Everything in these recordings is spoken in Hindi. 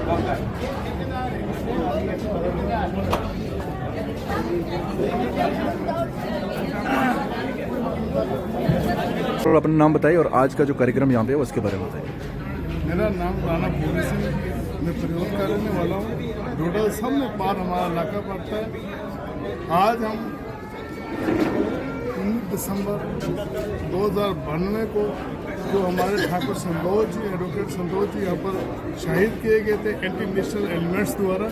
और अपना नाम बताइए और आज का जो कार्यक्रम यहाँ पे है उसके बारे में बताइए। मेरा नाम राणा पूरी सिंह, मैं प्रयोग करने वाला हूँ। डोडा सामने पार हमारा इलाका पड़ता है। आज हम 19 दिसंबर 2092 को जो हमारे ठाकुर संतोष जी, एडवोकेट संतोष जी यहाँ पर शहीद किए गए थे एंटी नेशनल एलिमेंट्स द्वारा,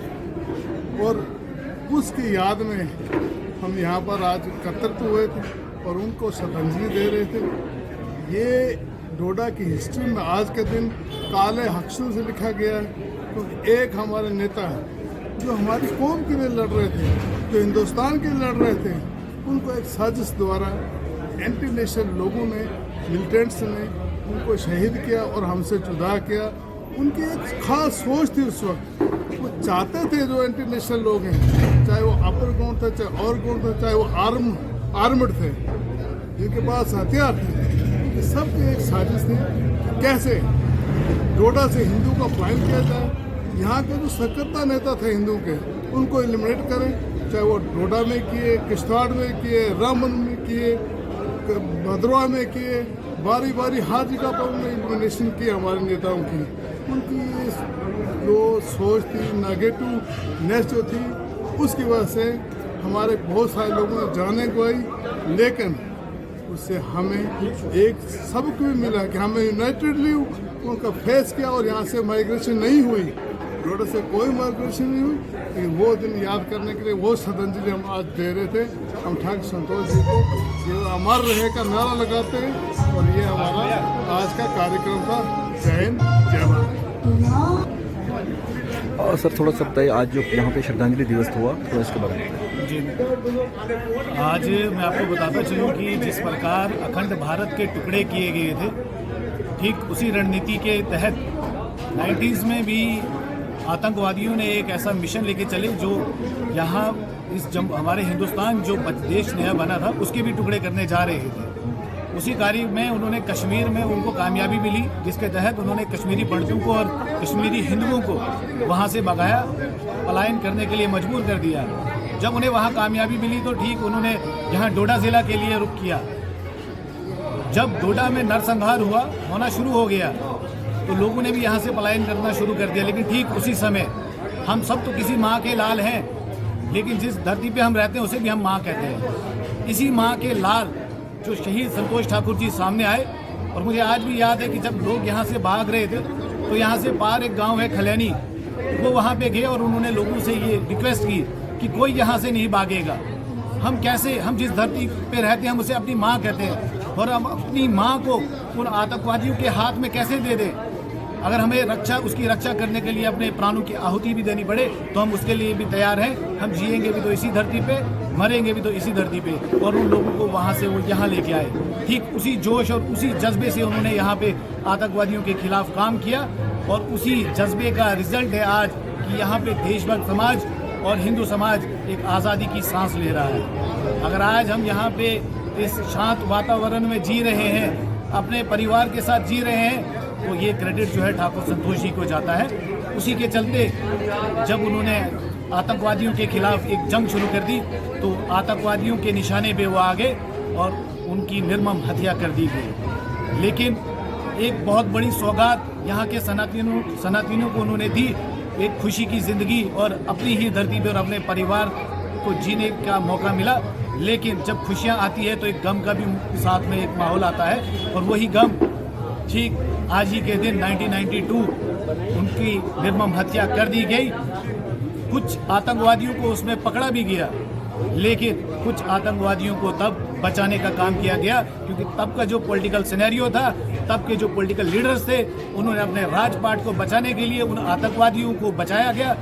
और उसकी याद में हम यहाँ पर आज एकत्रित हुए थे और उनको श्रद्धांजलि दे रहे थे। ये डोडा की हिस्ट्री में आज के दिन काले अक्षरों से लिखा गया है, तो एक हमारे नेता जो हमारी कौम के लिए लड़ रहे थे, जो हिंदुस्तान के लिए लड़ रहे थे, उनको एक साजिश द्वारा एंटी नेशनल लोगों ने, मिलिटेंट्स ने उनको शहीद किया और हमसे जुदा किया। उनकी एक खास सोच थी उस वक्त, वो चाहते थे जो एंटी नेशनल लोग हैं, चाहे वो अपर ग्राउंड थे, चाहे और ग्राउंड थे, चाहे वो आर्मड थे, जिनके पास हथियार थे, सबकी एक साजिश थी कैसे डोडा से हिंदू का पलायन किया जाए। यहाँ के जो सकर्ता नेता थे हिंदू के, उनको एलिमिनेट करें, चाहे वो डोडा में किए, किश्तवाड़ में किए, रामबन में किए, भद्रवाह में किए, बारी बारी हर जगह पर उन्होंने एलिमिनेशन की हमारे नेताओं की। उनकी जो सोच थी, नेगेटिवनेस जो थी, उसकी वजह से हमारे बहुत सारे लोगों ने जाने गई, लेकिन उससे हमें एक सबक भी मिला कि हमें यूनाइटेडली उनका फेस किया और यहाँ से माइग्रेशन नहीं हुई, डोडा से कोई माइग्रेशन नहीं हुई। लेकिन वो दिन याद करने के लिए वो श्रद्धांजलि हम आज दे रहे थे। हम ठाकुर संतोष जी को ये अमर रहे का नारा लगाते हैं और ये हमारा आज का कार्यक्रम था। जय हिंद, जय भारत। और सर थोड़ा सा बताइए, आज जो यहाँ पे श्रद्धांजलि दिवस हुआ थोड़ा इसके बारे में। जी, आज मैं आपको बताता चलूँ कि जिस प्रकार अखंड भारत के टुकड़े किए गए थे, ठीक उसी रणनीति के तहत 90s में भी आतंकवादियों ने एक ऐसा मिशन लेके चले जो यहाँ हमारे हिंदुस्तान जो देश नया बना था उसके भी टुकड़े करने जा रहे थे। उसी कार्य में उन्होंने कश्मीर में उनको कामयाबी मिली, जिसके तहत उन्होंने कश्मीरी पंडितों को और कश्मीरी हिंदुओं को वहाँ से भगाया, पलायन करने के लिए मजबूर कर दिया। जब उन्हें वहाँ कामयाबी मिली तो ठीक उन्होंने यहाँ डोडा जिला के लिए रुख किया। जब डोडा में नरसंहार होना शुरू हो गया तो लोगों ने भी यहाँ से पलायन करना शुरू कर दिया। लेकिन ठीक उसी समय हम सब तो किसी माँ के लाल हैं, लेकिन जिस धरती पे हम रहते हैं उसे भी हम माँ कहते हैं। इसी माँ के लाल जो शहीद संतोष ठाकुर जी सामने आए, और मुझे आज भी याद है कि जब लोग यहाँ से भाग रहे थे तो यहाँ से पार एक गाँव है खलैनी, वो वहाँ पे गए और उन्होंने लोगों से ये रिक्वेस्ट की कि कोई यहाँ से नहीं भागेगा। हम जिस धरती पे रहते हैं हम उसे अपनी माँ कहते हैं, और हम अपनी माँ को उन आतंकवादियों के हाथ में कैसे दे दें। अगर हमें उसकी रक्षा करने के लिए अपने प्राणों की आहुति भी देनी पड़े तो हम उसके लिए भी तैयार हैं। हम जिएंगे भी तो इसी धरती पे, मरेंगे भी तो इसी धरती पे। और उन लोगों को वहाँ से वो यहाँ लेके आए, ठीक उसी जोश और उसी जज्बे से उन्होंने यहाँ पे आतंकवादियों के खिलाफ काम किया, और उसी जज्बे का रिजल्ट है आज कि यहाँ पे देशभक्त समाज और हिंदू समाज एक आज़ादी की सांस ले रहा है। अगर आज हम यहाँ पे इस शांत वातावरण में जी रहे हैं, अपने परिवार के साथ जी रहे हैं, तो ये क्रेडिट जो है ठाकुर संतोष जी को जाता है। उसी के चलते जब उन्होंने आतंकवादियों के खिलाफ एक जंग शुरू कर दी तो आतंकवादियों के निशाने पे वो आ गए और उनकी निर्मम हत्या कर दी गई। लेकिन एक बहुत बड़ी सौगात यहाँ के सनातनियों को उन्होंने दी, एक खुशी की ज़िंदगी और अपनी ही धरती पर अपने परिवार को जीने का मौका मिला। लेकिन जब खुशियाँ आती है तो एक गम का भी साथ में एक माहौल आता है, और वही गम ठीक आज ही के दिन 1992 उनकी निर्मम हत्या कर दी गई। कुछ आतंकवादियों को उसमें पकड़ा भी गया, लेकिन कुछ आतंकवादियों को तब बचाने का काम किया गया, क्योंकि तब का जो पॉलिटिकल सिनेरियो था, तब के जो पॉलिटिकल लीडर्स थे, उन्होंने अपने राजपाट को बचाने के लिए उन आतंकवादियों को बचाया गया।